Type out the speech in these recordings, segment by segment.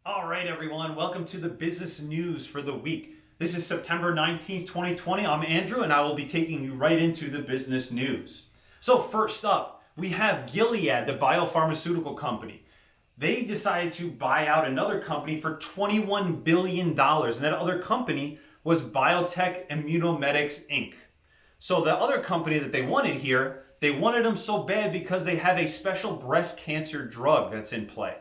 All right, everyone. Welcome to the business news for the week. This is September 19th, 2020. I'm Andrew, and I will be taking you right into the business news. So first up, we have Gilead, the biopharmaceutical company. They decided to buy out another company for $21 billion, and that other company was Biotech Immunomedics, Inc. So the other company that they wanted here, they wanted them so bad because they have a special breast cancer drug that's in play.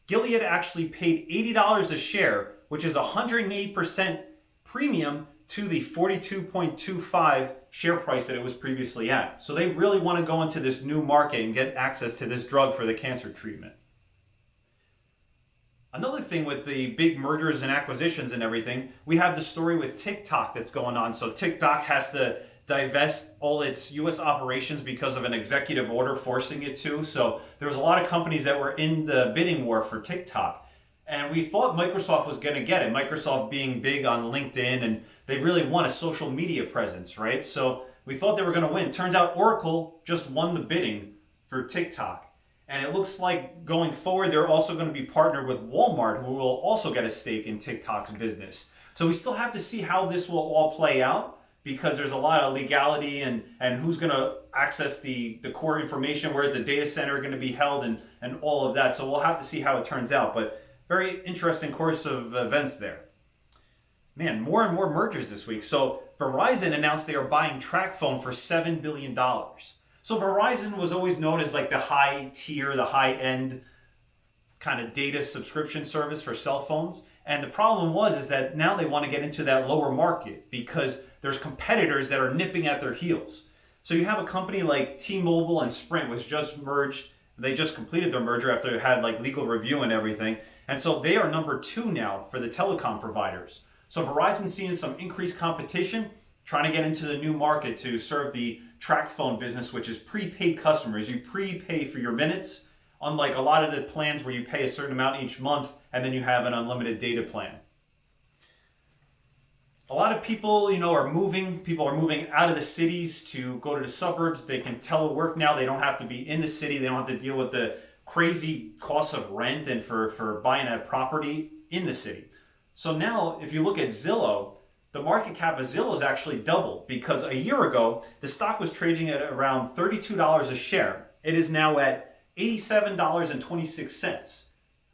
Gilead actually paid $80 a share, which is 108% premium to the 42.25 share price that it was previously at. So they really want to go into this new market and get access to this drug for the cancer treatment. Another thing with the big mergers and acquisitions and everything, we have the story with Tik-Tok that's going on. So Tik-Tok has to divest all its U.S. operations because of an executive order forcing it to. So there was a lot of companies that were in the bidding war for TikTok. And we thought Microsoft was going to get it. Microsoft being big on LinkedIn, and they really want a social media presence, right? So we thought they were going to win. Turns out Oracle just won the bidding for TikTok. And it looks like going forward, they're also going to be partnered with Walmart, who will also get a stake in TikTok's business. So we still have to see how this will all play out, because there's a lot of legality and who's going to access the core information, where is the data center going to be held, and all of that. So we'll have to see how it turns out. But very interesting course of events there. Man, more and more mergers this week. So Verizon announced they are buying Tracfone for $7 billion. So Verizon was always known as like the high tier, the high end kind of data subscription service for cell phones. And the problem is that now they want to get into that lower market because there's competitors that are nipping at their heels. So you have a company like T-Mobile and Sprint, which just merged. They just completed their merger after they had like legal review and everything. And so they are number 2 now for the telecom providers. So Verizon's seeing some increased competition, trying to get into the new market to serve the Tracfone business, which is prepaid customers. You prepay for your minutes, unlike a lot of the plans where you pay a certain amount each month and then you have an unlimited data plan. A lot of people, are moving. People are moving out of the cities to go to the suburbs. They can telework now. They don't have to be in the city. They don't have to deal with the crazy costs of rent and for buying a property in the city. So now, if you look at Zillow, the market cap of Zillow is actually doubled, because a year ago, the stock was trading at around $32 a share. It is now at $87.26.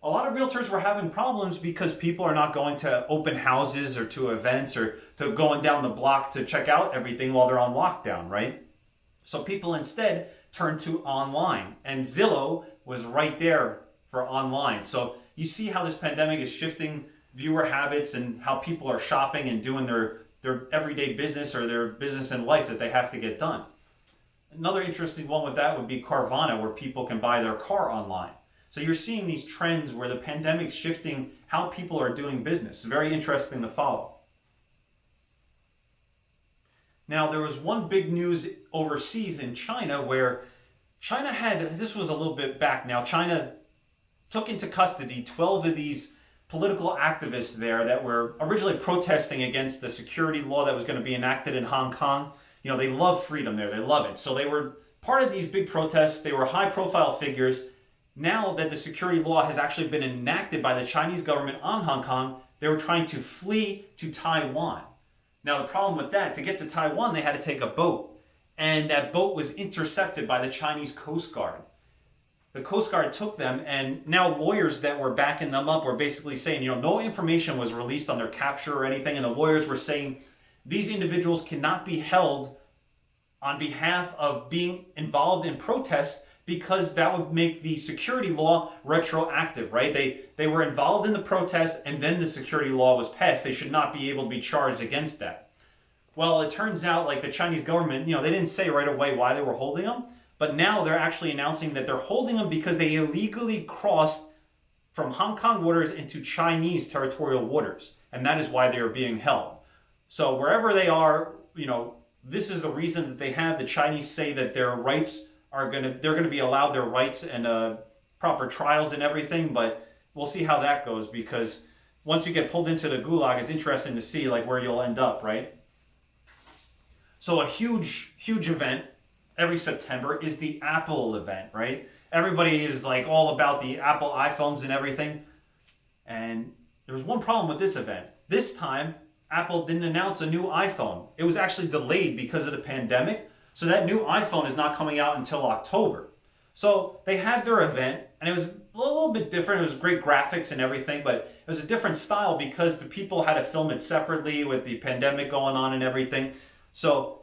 A lot of realtors were having problems because people are not going to open houses or to events or to going down the block to check out everything while they're on lockdown, right? So people instead turned to online, and Zillow was right there for online. So you see how this pandemic is shifting viewer habits and how people are shopping and doing their everyday business or their business in life that they have to get done. Another interesting one with that would be Carvana, where people can buy their car online. So you're seeing these trends where the pandemic's shifting how people are doing business. Very interesting to follow. Now, there was one big news overseas in China where China had, this was a little bit back now, China took into custody 12 of these political activists there that were originally protesting against the security law that was going to be enacted in Hong Kong. They love freedom there. They love it. So they were part of these big protests. They were high-profile figures. Now that the security law has actually been enacted by the Chinese government on Hong Kong, they were trying to flee to Taiwan. Now, the problem with that, to get to Taiwan, they had to take a boat. And that boat was intercepted by the Chinese Coast Guard. The Coast Guard took them, and now lawyers that were backing them up were basically saying, no information was released on their capture or anything. And the lawyers were saying these individuals cannot be held on behalf of being involved in protests, because that would make the security law retroactive, right? They were involved in the protest, and then the security law was passed. They should not be able to be charged against that. Well, it turns out like the Chinese government, they didn't say right away why they were holding them, but now they're actually announcing that they're holding them because they illegally crossed from Hong Kong waters into Chinese territorial waters, and that is why they are being held. So wherever they are, this is the reason that they have. The Chinese say that their rights they're going to be allowed their rights and proper trials and everything, but we'll see how that goes, because once you get pulled into the gulag, it's interesting to see like where you'll end up, right? So a huge event every September is the Apple event, right? Everybody is like all about the Apple iPhones and everything. And there was one problem with this event. This time, Apple didn't announce a new iPhone. It was actually delayed because of the pandemic. So that new iPhone is not coming out until October. So they had their event, and it was a little bit different. It was great graphics and everything, but it was a different style because the people had to film it separately with the pandemic going on and everything. So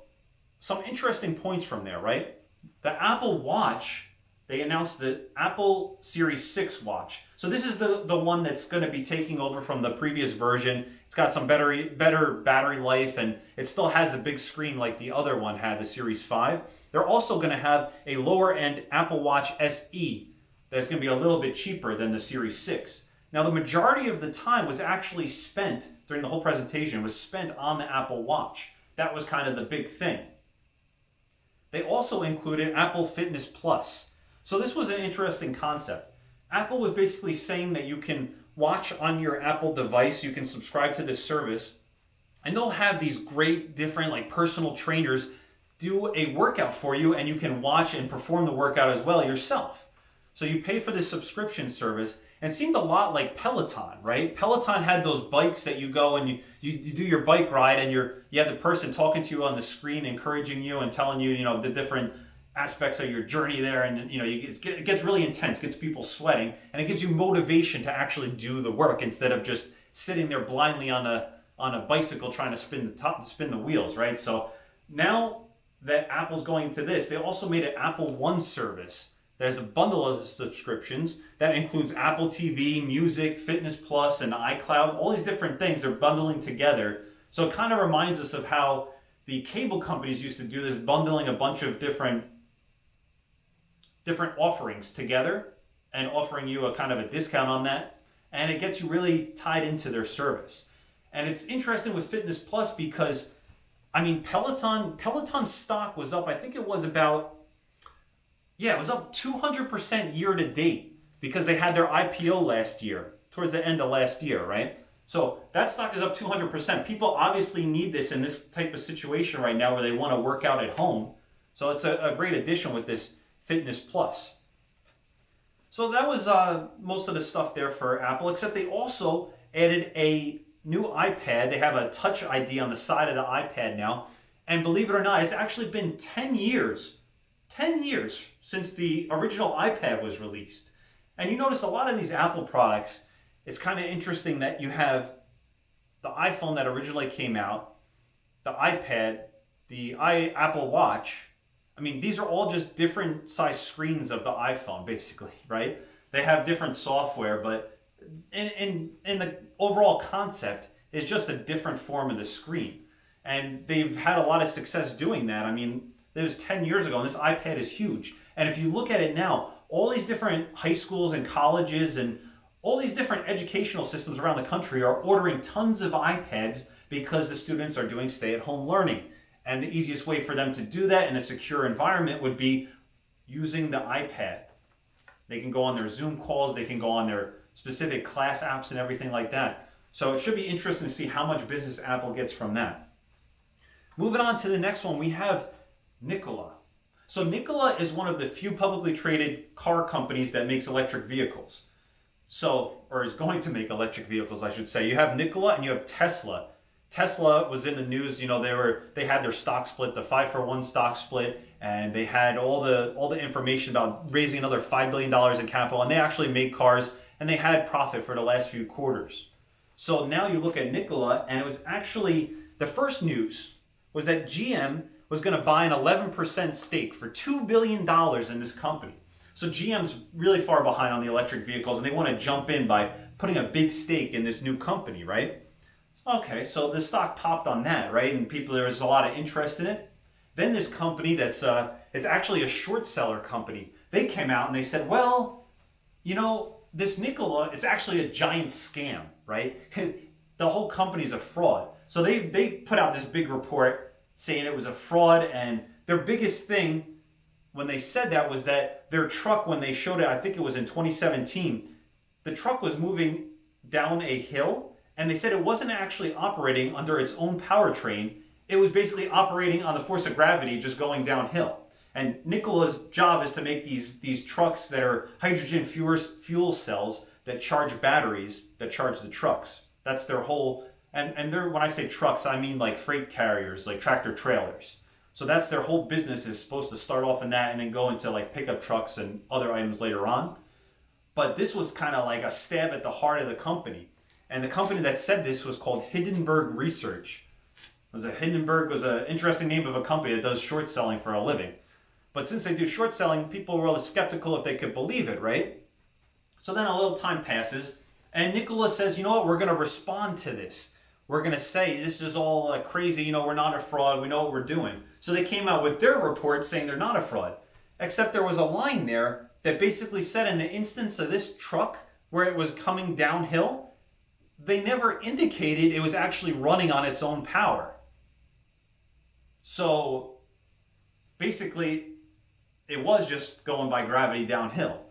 some interesting points from there, right? The Apple Watch, they announced the Apple Series 6 watch. So this is the one that's going to be taking over from the previous version. It's got some better battery life, and it still has the big screen like the other one had, the Series 5. They're also going to have a lower-end Apple Watch SE that's going to be a little bit cheaper than the Series 6. Now, the majority of the time was actually spent, during the whole presentation, was spent on the Apple Watch. That was kind of the big thing. They also included Apple Fitness Plus. So this was an interesting concept. Apple was basically saying that you can watch on your Apple device, you can subscribe to this service, and they'll have these great different like personal trainers do a workout for you, and you can watch and perform the workout as well yourself. So you pay for this subscription service, and it seemed a lot like Peloton, right? Peloton had those bikes that you go and you do your bike ride, and you have the person talking to you on the screen, encouraging you and telling you, the different aspects of your journey there, and it gets really intense, gets people sweating, and it gives you motivation to actually do the work instead of just sitting there blindly on a bicycle trying to spin the wheels, right? So now that Apple's going to this, they also made an Apple One service. There's a bundle of subscriptions that includes Apple TV, Music, Fitness Plus, and iCloud. All these different things they're bundling together. So it kind of reminds us of how the cable companies used to do this, bundling a bunch of different offerings together and offering you a kind of a discount on that. And it gets you really tied into their service. And it's interesting with Fitness Plus because, Peloton stock was up, I think it was about, it was up 200% year to date because they had their IPO last year, towards the end of last year, right? So that stock is up 200%. People obviously need this in this type of situation right now where they want to work out at home. So it's a great addition with this Fitness Plus. So that was most of the stuff there for Apple, except they also added a new iPad. They have a Touch ID on the side of the iPad now. And believe it or not, it's actually been 10 years since the original iPad was released. And you notice a lot of these Apple products, it's kind of interesting that you have the iPhone that originally came out, the iPad, the Apple Watch. These are all just different size screens of the iPhone, basically, right? They have different software, but in the overall concept, it's just a different form of the screen. And they've had a lot of success doing that. It was 10 years ago, and this iPad is huge. And if you look at it now, all these different high schools and colleges and all these different educational systems around the country are ordering tons of iPads because the students are doing stay-at-home learning. And the easiest way for them to do that in a secure environment would be using the iPad. They can go on their Zoom calls, they can go on their specific class apps and everything like that. So it should be interesting to see how much business Apple gets from that. Moving on to the next one, we have Nikola. So Nikola is one of the few publicly traded car companies that makes electric vehicles. Or is going to make electric vehicles, I should say. You have Nikola and you have Tesla. Tesla was in the news, they had their stock split, the 5-for-1 stock split, and they had all the information about raising another $5 billion in capital, and they actually made cars, and they had profit for the last few quarters. So now you look at Nikola, and it was actually, the first news was that GM was going to buy an 11% stake for $2 billion in this company. So GM's really far behind on the electric vehicles, and they want to jump in by putting a big stake in this new company, right? Okay, so the stock popped on that, right? And there was a lot of interest in it. Then this company it's actually a short seller company. They came out and they said, this Nikola, it's actually a giant scam, right? The whole company's a fraud. So they put out this big report saying it was a fraud, and their biggest thing when they said that was that their truck, when they showed it, I think it was in 2017, the truck was moving down a hill, and they said it wasn't actually operating under its own powertrain. It was basically operating on the force of gravity, just going downhill. And Nikola's job is to make these trucks that are hydrogen fuel cells that charge batteries that charge the trucks. That's their whole, and they're, when I say trucks, I mean like freight carriers, like tractor trailers. So that's their whole business, is supposed to start off in that and then go into like pickup trucks and other items later on. But this was kind of like a stab at the heart of the company. And the company that said this was called Hindenburg Research. Hindenburg was an interesting name of a company that does short selling for a living. But since they do short selling, people were really skeptical if they could believe it, right? So then a little time passes, and Nikola says, you know what, we're going to respond to this. We're going to say this is all crazy, we're not a fraud, we know what we're doing. So they came out with their report saying they're not a fraud. Except there was a line there that basically said, in the instance of this truck where it was coming downhill, they never indicated it was actually running on its own power. So basically, it was just going by gravity downhill.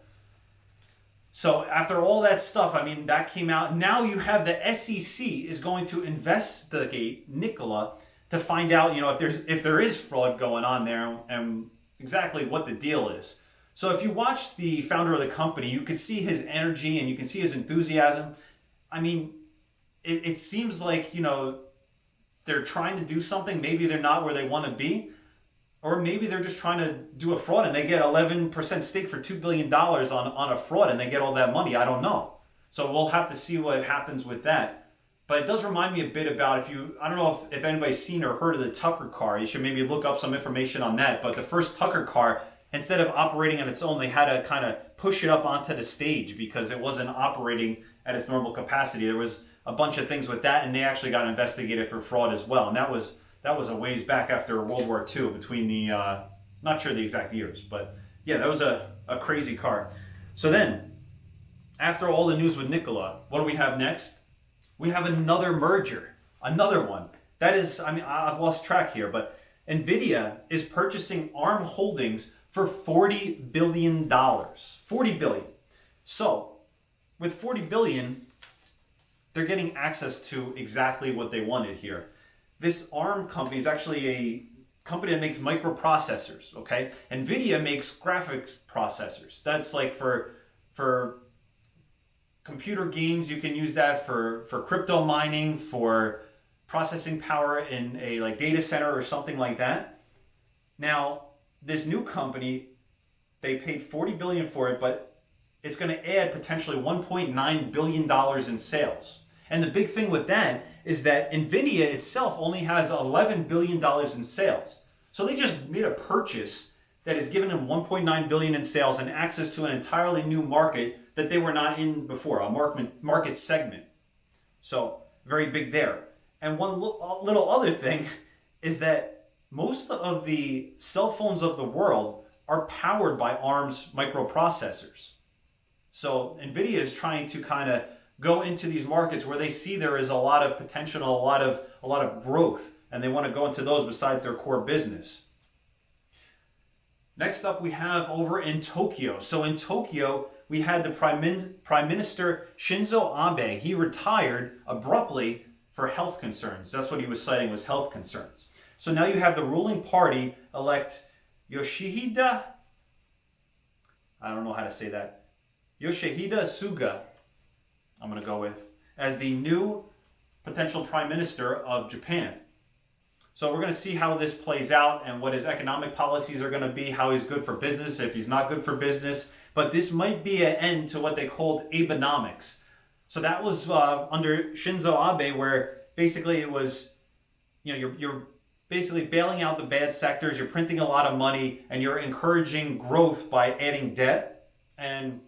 So after all that stuff, that came out. Now you have the SEC is going to investigate Nikola to find out, if there is fraud going on there and exactly what the deal is. So if you watch the founder of the company, you can see his energy and you can see his enthusiasm. It seems like, they're trying to do something. Maybe they're not where they want to be. Or maybe they're just trying to do a fraud and they get 11% stake for $2 billion on a fraud and they get all that money. I don't know. So we'll have to see what happens with that. But it does remind me a bit about, I don't know if anybody's seen or heard of the Tucker car. You should maybe look up some information on that. But the first Tucker car, instead of operating on its own, they had to kind of push it up onto the stage because it wasn't operating at its normal capacity. There was a bunch of things with that, and they actually got investigated for fraud as well. And that was a ways back after World War II, between the, not sure the exact years, but yeah, that was a crazy car. So then, after all the news with Nikola, what do we have next? We have another merger, another one. That is, I've lost track here, but Nvidia is purchasing ARM Holdings for $40 billion. $40 billion. So, with $40 billion, they're getting access to exactly what they wanted here. This ARM company is actually a company that makes microprocessors, okay? Nvidia makes graphics processors. That's like for computer games, you can use that for crypto mining, for processing power in a data center or something like that. Now, this new company, they paid $40 billion for it, but it's going to add potentially $1.9 billion in sales. And the big thing with that is that Nvidia itself only has $11 billion in sales. So they just made a purchase that has given them $1.9 billion in sales and access to an entirely new market that they were not in before, a market segment. So very big there. And one little other thing is that most of the cell phones of the world are powered by ARM's microprocessors. So Nvidia is trying to kind of go into these markets where they see there is a lot of potential, a lot of growth, and they want to go into those besides their core business. Next up, we have over in Tokyo. So in Tokyo, we had the Prime Minister Shinzo Abe. He retired abruptly for health concerns. That's what he was citing, was health concerns. So now you have the ruling party elect Yoshihide, I don't know how to say that, Yoshihide Suga, I'm going to go with, as the new potential prime minister of Japan. So we're going to see how this plays out and what his economic policies are going to be, how he's good for business, if he's not good for business. But this might be an end to what they called Abenomics. So that was under Shinzo Abe, where basically it was, you're basically bailing out the bad sectors, you're printing a lot of money, and you're encouraging growth by adding debt. And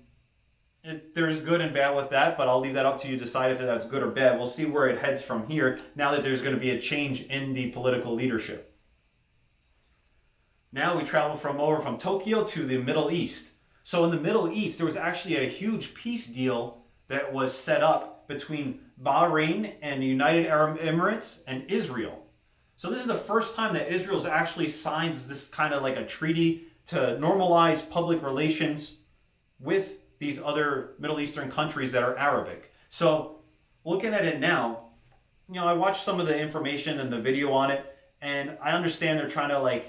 there's good and bad with that, but I'll leave that up to you to decide if that's good or bad. We'll see where it heads from here now that there's going to be a change in the political leadership. Now we travel over from Tokyo to the Middle East. So in the Middle East, there was actually a huge peace deal that was set up between Bahrain and the United Arab Emirates and Israel. So this is the first time that Israel's actually signed this kind of like a treaty to normalize public relations with these other Middle Eastern countries that are Arabic. So looking at it now, I watched some of the information and the video on it, and I understand they're trying to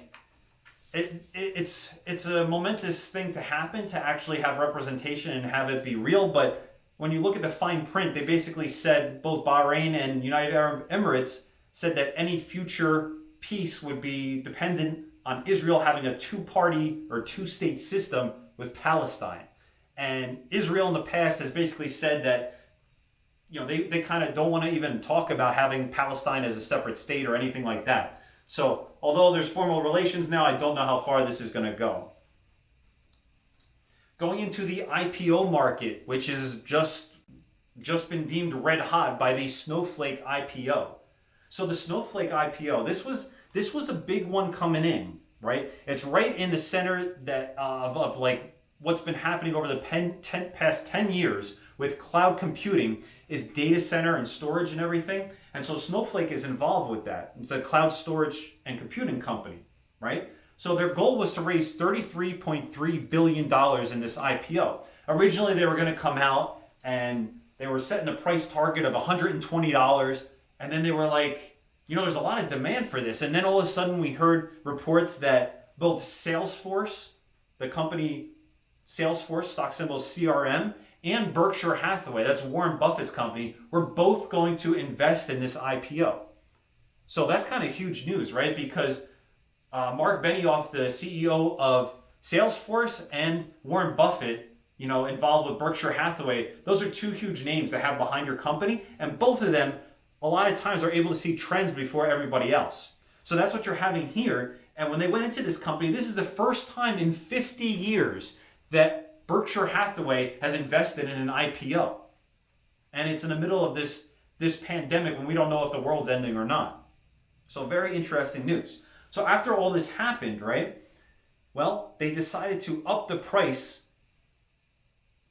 it's a momentous thing to happen, to actually have representation and have it be real. But when you look at the fine print, they basically said, both Bahrain and United Arab Emirates said that any future peace would be dependent on Israel having a two-party or two-state system with Palestine. And Israel in the past has basically said that, they kind of don't want to even talk about having Palestine as a separate state or anything like that. So although there's formal relations now, I don't know how far this is going to go. Going into the IPO market, which is just been deemed red hot by the Snowflake IPO. So the Snowflake IPO, this was a big one coming in, right? It's right in the center of like what's been happening over the past 10 years with cloud computing is data center and storage and everything. And so Snowflake is involved with that. It's a cloud storage and computing company, right? So their goal was to raise $33.3 billion in this IPO. Originally, they were going to come out and they were setting a price target of $120. And then they were like, there's a lot of demand for this. And then all of a sudden we heard reports that both Salesforce, the company Salesforce, stock symbol CRM, and Berkshire Hathaway, that's Warren Buffett's company, were both going to invest in this IPO. So that's kind of huge news, right? Because Mark Benioff, the CEO of Salesforce, and Warren Buffett, involved with Berkshire Hathaway, those are two huge names that have behind your company, and both of them a lot of times are able to see trends before everybody else. So that's what you're having here. And when they went into this company, this is the first time in 50 years that Berkshire Hathaway has invested in an IPO. And it's in the middle of this pandemic when we don't know if the world's ending or not. So very interesting news. So after all this happened, right? Well, they decided to up the price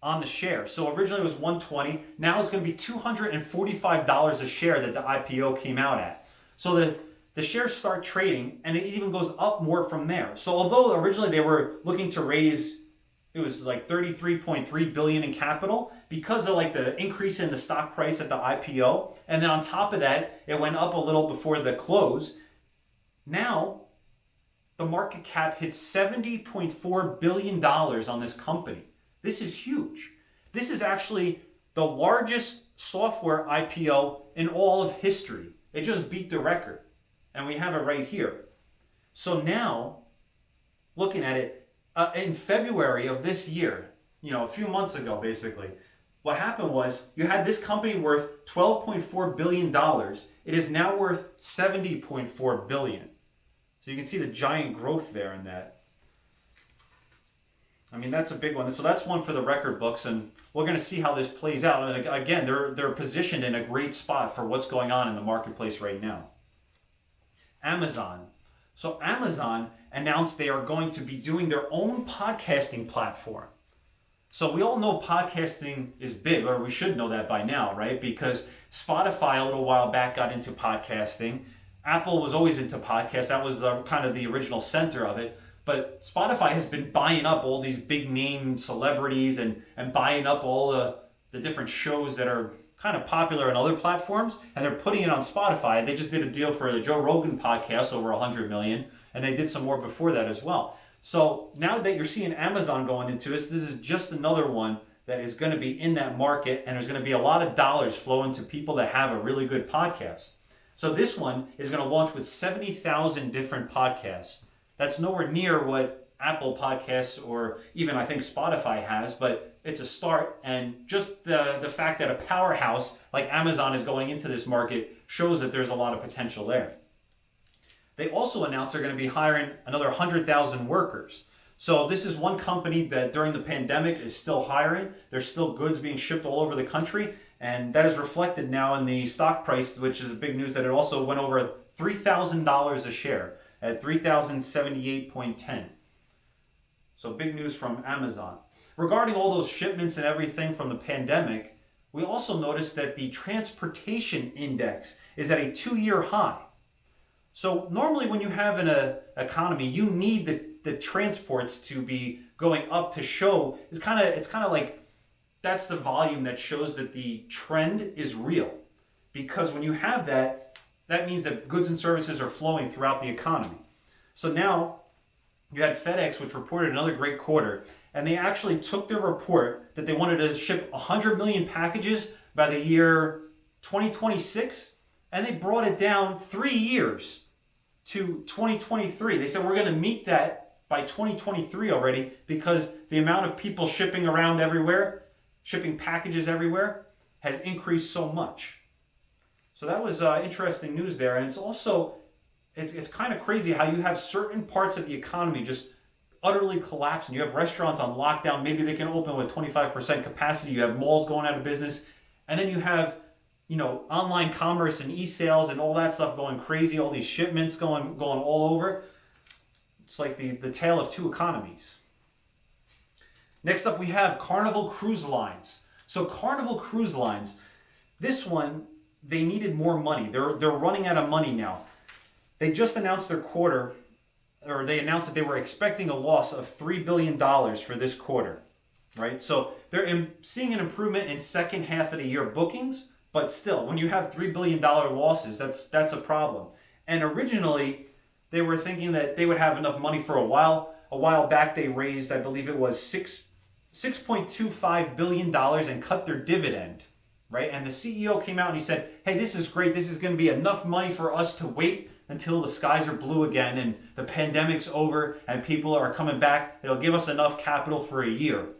on the share. So originally it was $120. Now it's going to be $245 a share that the IPO came out at. So the shares start trading and it even goes up more from there. So although originally they were looking to raise, it was like $33.3 billion in capital, because of like the increase in the stock price at the IPO. And then on top of that, it went up a little before the close. Now the market cap hits $70.4 billion on this company. This is huge. This is actually the largest software IPO in all of history. It just beat the record. And we have it right here. So now, looking at it, in February of this year, a few months ago basically, what happened was you had this company worth $12.4 billion. It is now worth $70.4 billion. So you can see the giant growth there in that. I mean, that's a big one. So that's one for the record books, and we're going to see how this plays out. And again, they're positioned in a great spot for what's going on in the marketplace right now. Amazon. So Amazon announced they are going to be doing their own podcasting platform. So we all know podcasting is big, or we should know that by now, right? Because Spotify a little while back got into podcasting. Apple was always into podcasts. That was kind of the original center of it. But Spotify has been buying up all these big name celebrities and buying up all the different shows that are kind of popular on other platforms, and they're putting it on Spotify. They just did a deal for the Joe Rogan podcast, over 100 million, and they did some more before that as well. So now that you're seeing Amazon going into this is just another one that is going to be in that market, and there's going to be a lot of dollars flowing to people that have a really good podcast. So this one is going to launch with 70,000 different podcasts. That's nowhere near what Apple Podcasts or even I think Spotify has, but it's a start. And just the fact that a powerhouse like Amazon is going into this market shows that there's a lot of potential there. They also announced they're going to be hiring another 100,000 workers. So this is one company that during the pandemic is still hiring. There's still goods being shipped all over the country. And that is reflected now in the stock price, which is a big news that it also went over $3,000 a share at $3,078.10. So big news from Amazon. Regarding all those shipments and everything from the pandemic, we also noticed that the transportation index is at a 2-year high. So normally when you have an economy, you need the transports to be going up to show, it's kind of like that's the volume that shows that the trend is real. Because when you have that, that means that goods and services are flowing throughout the economy. So now You had FedEx, which reported another great quarter, and they actually took their report that they wanted to ship 100 million packages by the year 2026, and they brought it down 3 years to 2023. They said we're going to meet that by 2023 already because the amount of people shipping around everywhere, shipping packages everywhere, has increased so much. So that was interesting news there. And it's also, it's kind of crazy how you have certain parts of the economy just utterly collapse, and you have restaurants on lockdown. Maybe they can open with 25% capacity. You have malls going out of business. And then you have, online commerce and e-sales and all that stuff going crazy, all these shipments going all over. It's like the tale of two economies. Next up, we have Carnival Cruise Lines. So Carnival Cruise Lines, this one, they needed more money. They're running out of money now. They just announced their quarter, or they announced that they were expecting a loss of $3 billion for this quarter, right? So they're seeing an improvement in second half of the year bookings, but still, when you have $3 billion losses, that's a problem. And originally, they were thinking that they would have enough money for a while. A while back, they raised, I believe it was $6.25 billion and cut their dividend, right? And the CEO came out and he said, hey, this is great. This is going to be enough money for us to wait until the skies are blue again and the pandemic's over and people are coming back. It'll give us enough capital for a year.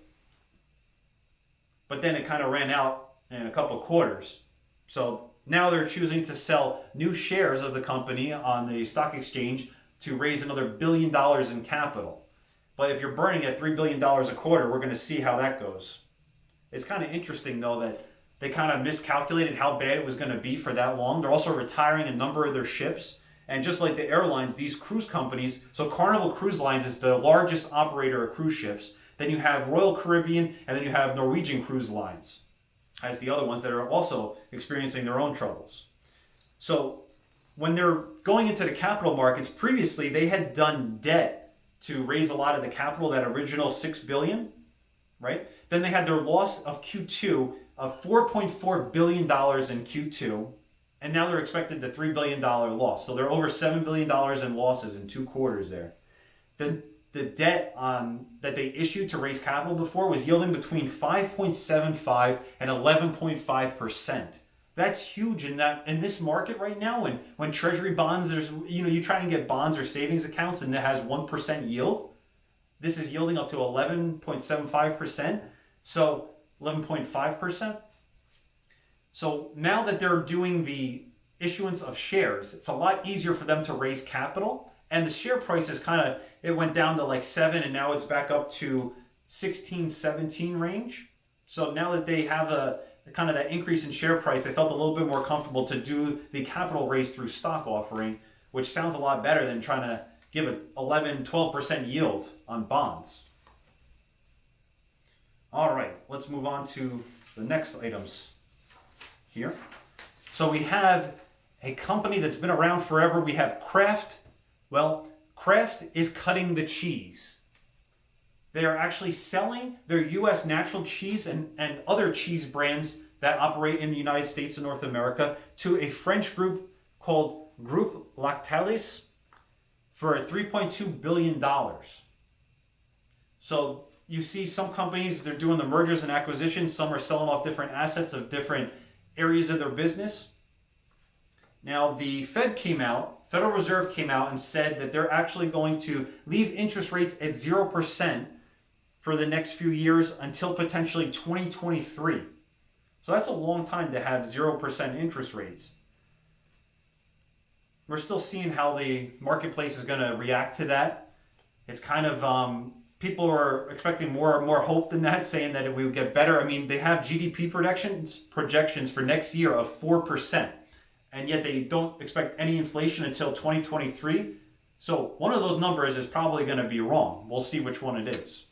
But then it kind of ran out in a couple of quarters. So now they're choosing to sell new shares of the company on the stock exchange to raise another $1 billion in capital. But if you're burning at $3 billion a quarter, we're going to see how that goes. It's kind of interesting, though, that they kind of miscalculated how bad it was going to be for that long. They're also retiring a number of their ships. And just like the airlines, these cruise companies, so Carnival Cruise Lines is the largest operator of cruise ships. Then you have Royal Caribbean, and then you have Norwegian Cruise Lines as the other ones that are also experiencing their own troubles. So when they're going into the capital markets, previously they had done debt to raise a lot of the capital, that original $6 billion, right? Then they had their loss of Q2 of $4.4 billion in Q2, and now they're expected the $3 billion loss. So they're over $7 billion in losses in 2 quarters there. Then the debt that they issued to raise capital before was yielding between 5.75 and 11.5%. That's huge in this market right now. When Treasury bonds, you try and get bonds or savings accounts and it has 1% yield. This is yielding up to 11.75%. So 11.5%. So now that they're doing the issuance of shares, it's a lot easier for them to raise capital. And the share price is it went down to like 7 and now it's back up to 16, 17 range. So now that they have that increase in share price, they felt a little bit more comfortable to do the capital raise through stock offering, which sounds a lot better than trying to give an 11, 12% yield on bonds. All right, let's move on to the next items here. So we have a company that's been around forever. We have Kraft. Well, Kraft is cutting the cheese. They are actually selling their U.S. natural cheese and other cheese brands that operate in the United States and North America to a French group called Groupe Lactalis for $3.2 billion. So you see some companies, they're doing the mergers and acquisitions. Some are selling off different assets of different areas of their business. Now, the Federal Reserve came out and said that they're actually going to leave interest rates at 0% for the next few years until potentially 2023. So that's a long time to have 0% interest rates. We're still seeing how the marketplace is going to react to that. It's people are expecting more and more hope than that, saying that we would get better. I mean, they have GDP projections for next year of 4%. And yet they don't expect any inflation until 2023. So one of those numbers is probably going to be wrong. We'll see which one it is.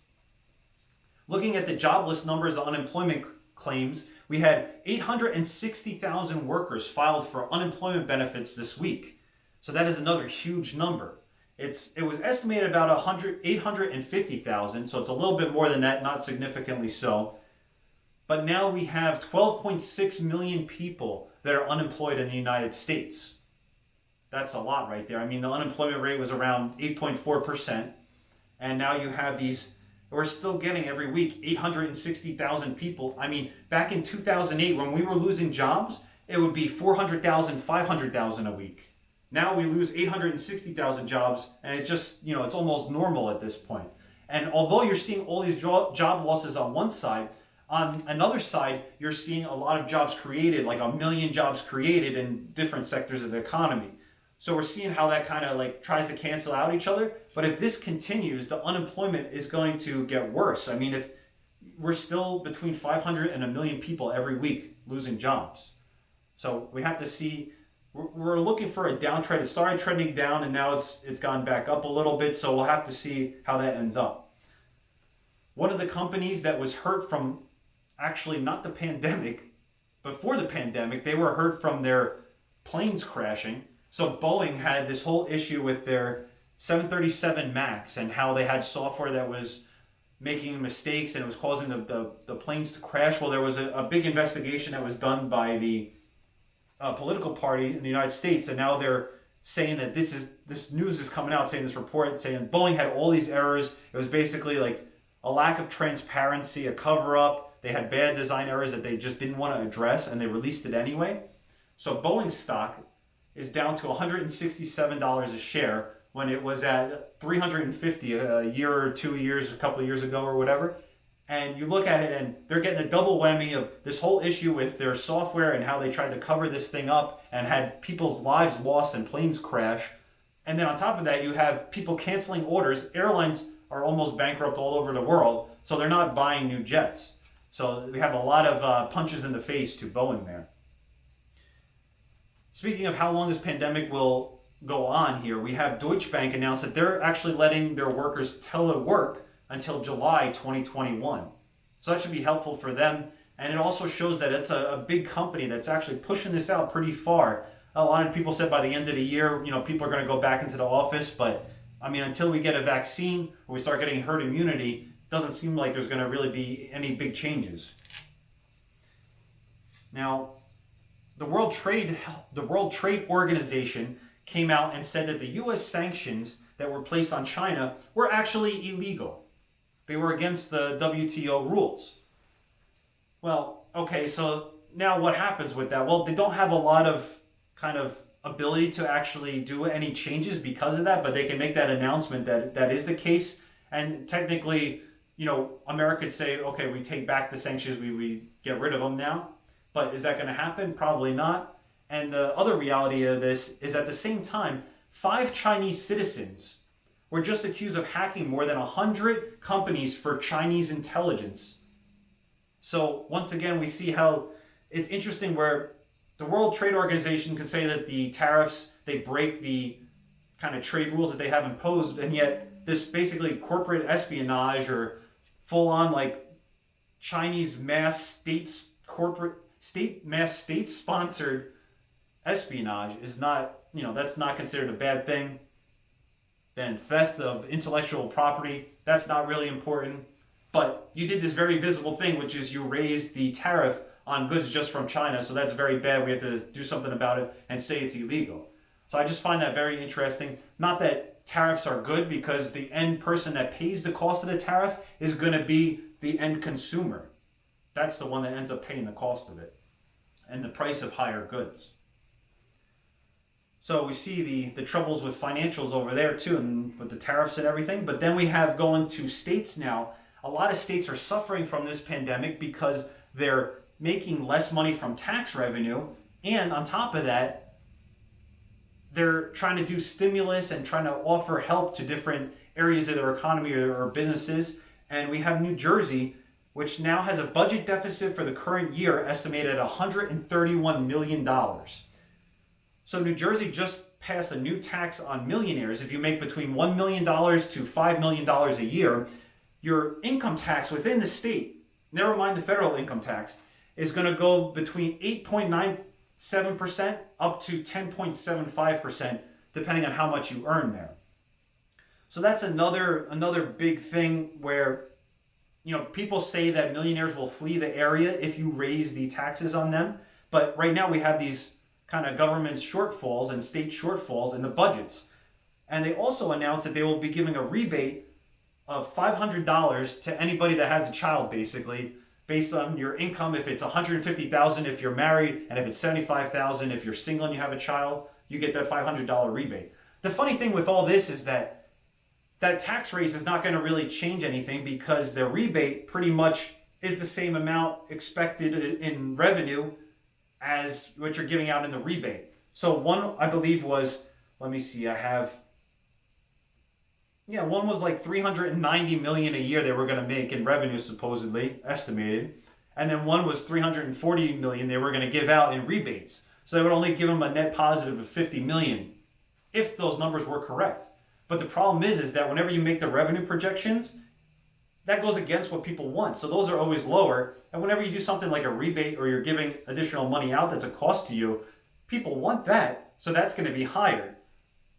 Looking at the jobless numbers, the unemployment claims, we had 860,000 workers filed for unemployment benefits this week. So that is another huge number. It was estimated about 850,000, so it's a little bit more than that, not significantly so. But now we have 12.6 million people that are unemployed in the United States. That's a lot right there. I mean, the unemployment rate was around 8.4%. And now you have these, we're still getting every week 860,000 people. I mean, back in 2008, when we were losing jobs, it would be 400,000, 500,000 a week. Now we lose 860,000 jobs, and it just, it's almost normal at this point. And although you're seeing all these job losses on one side, on another side, you're seeing a lot of jobs created, like 1 million jobs created in different sectors of the economy. So we're seeing how that kind of like tries to cancel out each other. But if this continues, the unemployment is going to get worse. I mean, if we're still between 500 and 1 million people every week losing jobs. So we have to see, we're looking for a downtrend. It started trending down and now it's gone back up a little bit. So we'll have to see how that ends up. One of the companies that was hurt from, actually not the pandemic, before the pandemic, they were hurt from their planes crashing. So Boeing had this whole issue with their 737 MAX and how they had software that was making mistakes and it was causing the planes to crash. Well, there was a big investigation that was done by the political party in the United States, and now they're saying that this news is coming out, saying this report, saying Boeing had all these errors. It was basically like a lack of transparency, a cover-up. They had bad design errors that they just didn't want to address, and they released it anyway. So Boeing stock is down to $167 a share when it was at $350 a year or 2 years, a couple of years ago or whatever. And you look at it and they're getting a double whammy of this whole issue with their software and how they tried to cover this thing up and had people's lives lost and planes crash. And then on top of that, you have people canceling orders. Airlines are almost bankrupt all over the world, so they're not buying new jets. So we have a lot of punches in the face to Boeing there. Speaking of how long this pandemic will go on here, we have Deutsche Bank announced that they're actually letting their workers telework until July 2021. So that should be helpful for them. And it also shows that it's a big company that's actually pushing this out pretty far. A lot of people said by the end of the year, people are going to go back into the office. But I mean, until we get a vaccine or we start getting herd immunity, it doesn't seem like there's going to really be any big changes. Now, the World Trade Organization came out and said that the U.S. sanctions that were placed on China were actually illegal. They were against the WTO rules. Well, okay, so now what happens with that? Well, they don't have a lot of kind of ability to actually do any changes because of that, but they can make that announcement that that is the case. And technically, America could say, okay, we take back the sanctions, we get rid of them now. But is that going to happen? Probably not. And the other reality of this is at the same time, 5 Chinese citizens were just accused of hacking more than 100 companies for Chinese intelligence. So once again, we see how it's interesting where the World Trade Organization can say that the tariffs, they break the kind of trade rules that they have imposed, and yet this basically corporate espionage or full-on like Chinese mass state-sponsored espionage is not, that's not considered a bad thing. Then theft of intellectual property, that's not really important. But you did this very visible thing, which is you raised the tariff on goods just from China, so that's very bad. We have to do something about it and say it's illegal. So I just find that very interesting. Not that tariffs are good, because the end person that pays the cost of the tariff is going to be the end consumer. That's the one that ends up paying the cost of it and the price of higher goods. So we see the troubles with financials over there too, and with the tariffs and everything. But then we have going to states now. A lot of states are suffering from this pandemic because they're making less money from tax revenue. And on top of that, they're trying to do stimulus and trying to offer help to different areas of their economy or businesses. And we have New Jersey, which now has a budget deficit for the current year estimated at $131 million. So New Jersey just passed a new tax on millionaires. If you make between $1 million to $5 million a year, your income tax within the state, never mind the federal income tax, is going to go between 8.97% up to 10.75%, depending on how much you earn there. So that's another big thing where, people say that millionaires will flee the area if you raise the taxes on them. But right now we have these kind of government shortfalls and state shortfalls in the budgets. And they also announced that they will be giving a rebate of $500 to anybody that has a child, basically, based on your income. If it's $150,000 if you're married, and if it's $75,000 if you're single and you have a child, you get that $500 rebate. The funny thing with all this is that tax raise is not going to really change anything, because the rebate pretty much is the same amount expected in revenue as what you're giving out in the rebate. So one, I believe, was, let me see, one was like $390 million a year they were going to make in revenue, supposedly, estimated. And then one was $340 million they were going to give out in rebates. So they would only give them a net positive of $50 million, if those numbers were correct. But the problem is that whenever you make the revenue projections, that goes against what people want. So those are always lower. And whenever you do something like a rebate, or you're giving additional money out that's a cost to you, people want that. So that's going to be higher.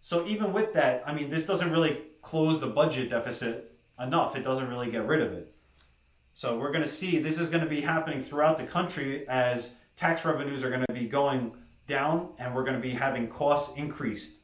So even with that, I mean, this doesn't really close the budget deficit enough. It doesn't really get rid of it. So we're going to see this is going to be happening throughout the country as tax revenues are going to be going down, and we're going to be having costs increased.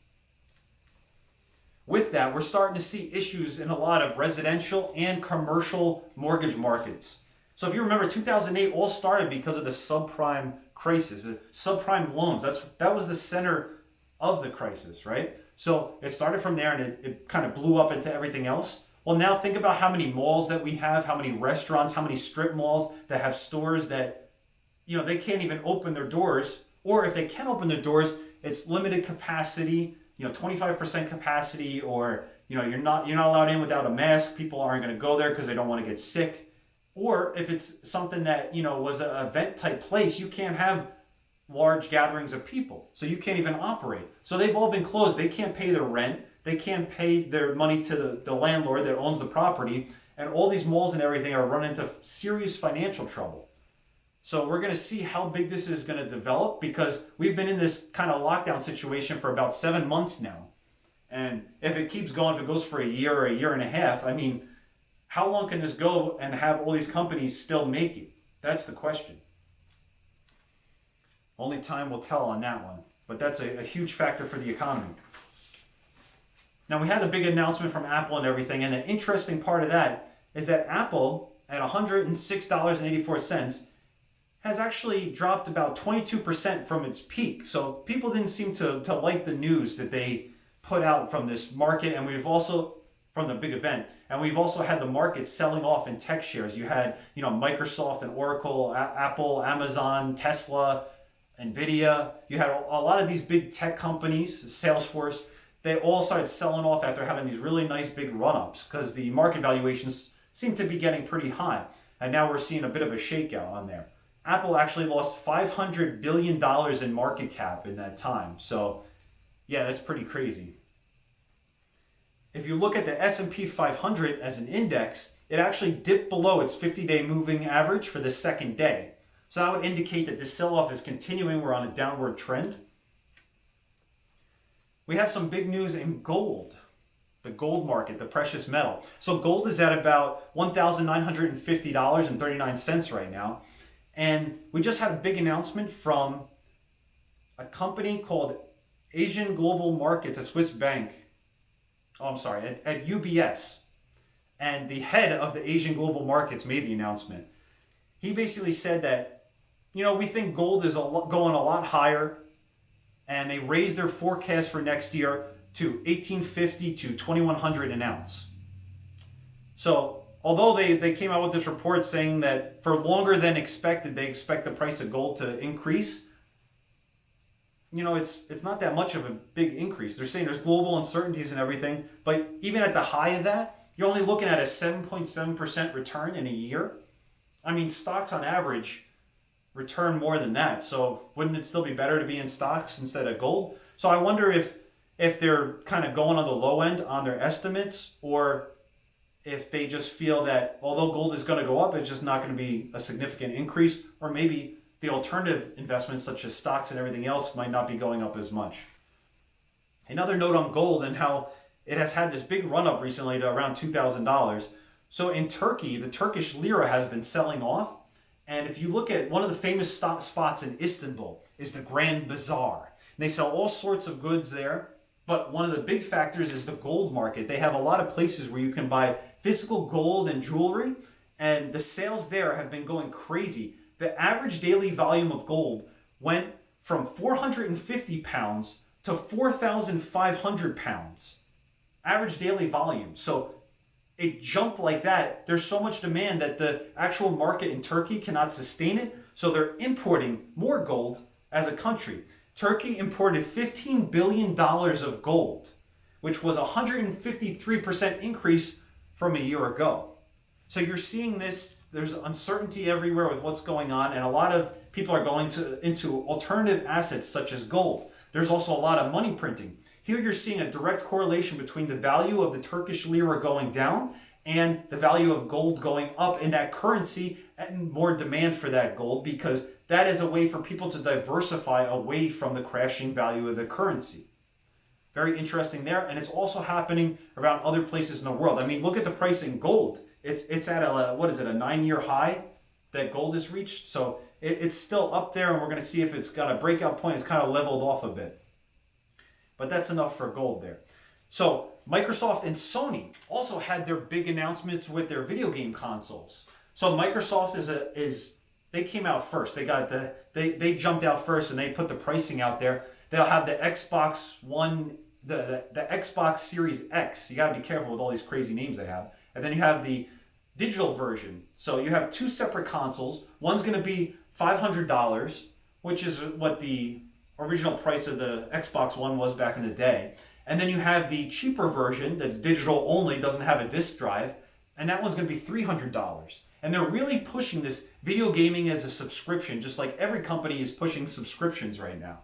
With that, we're starting to see issues in a lot of residential and commercial mortgage markets. So if you remember, 2008 all started because of the subprime crisis, the subprime loans. That was the center of the crisis, right? So it started from there, and it kind of blew up into everything else. Well, now think about how many malls that we have, how many restaurants, how many strip malls that have stores that, they can't even open their doors. Or if they can open their doors, it's limited capacity, 25% capacity, or, you're not allowed in without a mask. People aren't going to go there because they don't want to get sick. Or if it's something that, was an event type place, you can't have large gatherings of people. So you can't even operate. So they've all been closed. They can't pay their rent. They can't pay their money to the landlord that owns the property. And all these malls and everything are running into serious financial trouble. So we're going to see how big this is going to develop, because we've been in this kind of lockdown situation for about 7 months now. And if it keeps going, if it goes for a year or a year and a half, I mean, how long can this go and have all these companies still make it? That's the question. Only time will tell on that one. But that's a huge factor for the economy. Now, we had a big announcement from Apple and everything. And the interesting part of that is that Apple, at $106.84, has actually dropped about 22% from its peak. So people didn't seem to like the news that they put out from this market. And we've also, from the big event, and we've also had the market selling off in tech shares. You had, Microsoft and Oracle, Apple, Amazon, Tesla, Nvidia. You had a lot of these big tech companies, Salesforce. They all started selling off after having these really nice big run-ups, because the market valuations seem to be getting pretty high. And now we're seeing a bit of a shakeout on there. Apple actually lost $500 billion in market cap in that time. So, yeah, that's pretty crazy. If you look at the S&P 500 as an index, it actually dipped below its 50-day moving average for the second day. So that would indicate that this sell-off is continuing. We're on a downward trend. We have some big news in gold, the gold market, the precious metal. So gold is at about $1,950.39 right now. And we just had a big announcement from a company called Asian Global Markets, a Swiss bank. At UBS. And the head of the Asian Global Markets made the announcement. He basically said that, we think gold is going a lot higher. And they raised their forecast for next year to $1,850 to $2,100 an ounce. So, although they came out with this report saying that for longer than expected, they expect the price of gold to increase, it's not that much of a big increase. They're saying there's global uncertainties and everything, but even at the high of that, you're only looking at a 7.7% return in a year. I mean, stocks on average return more than that. So wouldn't it still be better to be in stocks instead of gold? So I wonder if they're kind of going on the low end on their estimates, or if they just feel that although gold is going to go up, it's just not going to be a significant increase, or maybe the alternative investments such as stocks and everything else might not be going up as much. Another note on gold and how it has had this big run up recently to around $2,000. So in Turkey, the Turkish lira has been selling off. And if you look at one of the famous spots in Istanbul is the Grand Bazaar. And they sell all sorts of goods there. But one of the big factors is the gold market. They have a lot of places where you can buy physical gold and jewelry, and the sales there have been going crazy. The average daily volume of gold went from 450 pounds to 4,500 pounds. Average daily volume. So it jumped like that. There's so much demand that the actual market in Turkey cannot sustain it. So they're importing more gold as a country. Turkey imported $15 billion of gold, which was a 153% increase from a year ago. So you're seeing this, there's uncertainty everywhere with what's going on, and a lot of people are going into alternative assets such as gold. There's also a lot of money printing. Here you're seeing a direct correlation between the value of the Turkish lira going down and the value of gold going up in that currency, and more demand for that gold, because that is a way for people to diversify away from the crashing value of the currency. Very interesting there, and it's also happening around other places in the world. I mean, look at the price in gold. It's at a 9-year high that gold has reached. So it's still up there, and we're going to see if it's got a breakout point. It's kind of leveled off a bit. But that's enough for gold there. So Microsoft and Sony also had their big announcements with their video game consoles. So Microsoft they came out first. They jumped out first, and they put the pricing out there. They'll have the Xbox One, the Xbox Series X. You got to be careful with all these crazy names they have. And then you have the digital version. So you have two separate consoles. One's going to be $500, which is what the original price of the Xbox One was back in the day. And then you have the cheaper version that's digital only, doesn't have a disc drive, and that one's going to be $300. And they're really pushing this video gaming as a subscription, just like every company is pushing subscriptions right now.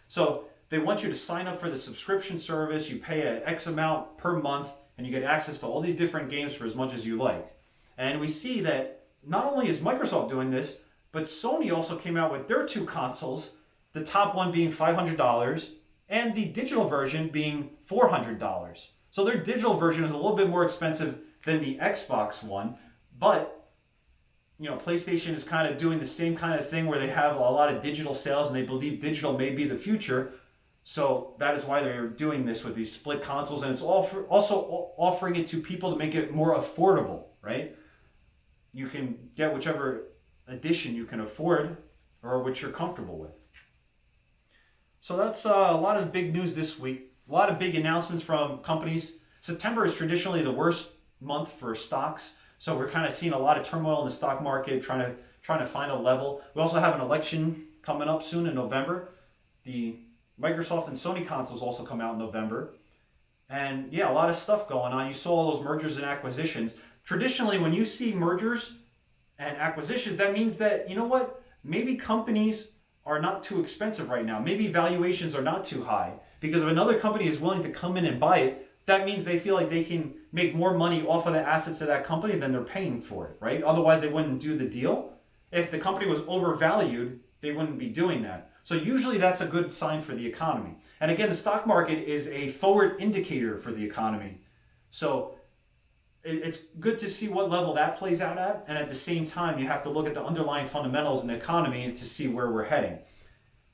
So they want you to sign up for the subscription service, you pay an X amount per month, and you get access to all these different games for as much as you like. And we see that not only is Microsoft doing this, but Sony also came out with their two consoles, the top one being $500 and the digital version being $400. So their digital version is a little bit more expensive than the Xbox One, but PlayStation is kind of doing the same kind of thing where they have a lot of digital sales and they believe digital may be the future. So that is why they're doing this with these split consoles, and it's also offering it to people to make it more affordable, right? You can get whichever edition you can afford or which you're comfortable with. So that's a lot of big news this week. A lot of big announcements from companies. September is traditionally the worst month for stocks, so we're kind of seeing a lot of turmoil in the stock market, trying to find a level. We also have an election coming up soon in November. The Microsoft and Sony consoles also come out in November. And yeah, a lot of stuff going on. You saw all those mergers and acquisitions. Traditionally, when you see mergers and acquisitions, that means that, maybe companies are not too expensive right now. Maybe valuations are not too high. Because if another company is willing to come in and buy it, that means they feel like they can make more money off of the assets of that company than they're paying for it, right? Otherwise, they wouldn't do the deal. If the company was overvalued, they wouldn't be doing that. So usually that's a good sign for the economy. And again, the stock market is a forward indicator for the economy. So it's good to see what level that plays out at. And at the same time, you have to look at the underlying fundamentals in the economy to see where we're heading.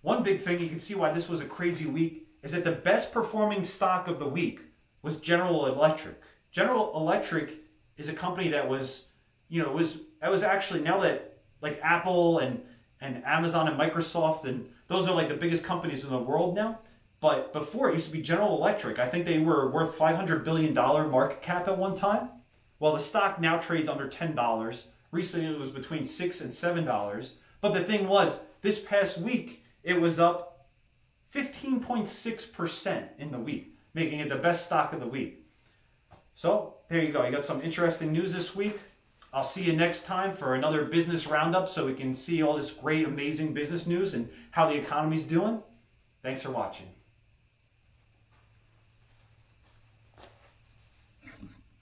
One big thing, you can see why this was a crazy week, is that the best performing stock of the week was General Electric. General Electric is a company that was actually, now that like Apple and Amazon and Microsoft, and those are like the biggest companies in the world now. But before, it used to be General Electric. I think they were worth $500 billion market cap at one time. Well, the stock now trades under $10. Recently, it was between $6 and $7. But the thing was, this past week, it was up 15.6% in the week, making it the best stock of the week. So there you go. You got some interesting news this week. I'll see you next time for another business roundup so we can see all this great, amazing business news and how the economy's doing. Thanks for watching.